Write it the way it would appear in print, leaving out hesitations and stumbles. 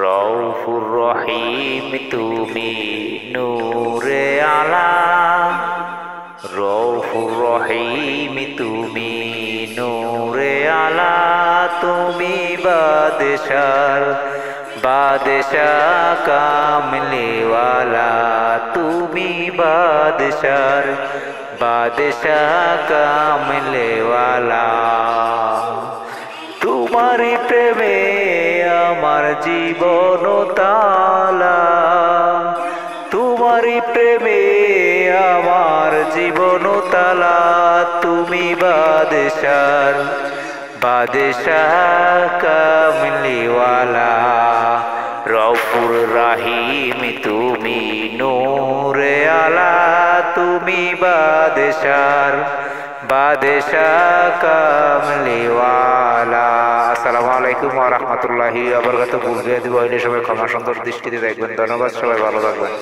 রউফুর রহিম তুমি নূরে আলা, রউফুর রহিম তুমি নূরে আলা, তুমি বাদশার বাদশাহ কামলিওয়ালা, তুমি বাদশার বাদশাহ কামলিওয়ালা। তোমারি প্রেমে আমার জীবন তালা, তোমারি প্রেমে আমার জীবন তালা, তুমি বাদশার বাদশাহ কামলিওয়ালা। রউফুর রহিম তুমি নূরে আলা, তুমি বাদশার বাদশাহ কামলিওয়ালা। আসসালামু আলাইকুম ওয়া রাহমাতুল্লাহি ওয়া বারাকাতুহু। ভুল দিয়ে দিব, সবাই ক্ষমা সুন্দর দৃষ্টিতে দেখবেন। ধন্যবাদ, সবাই ভালো থাকবেন।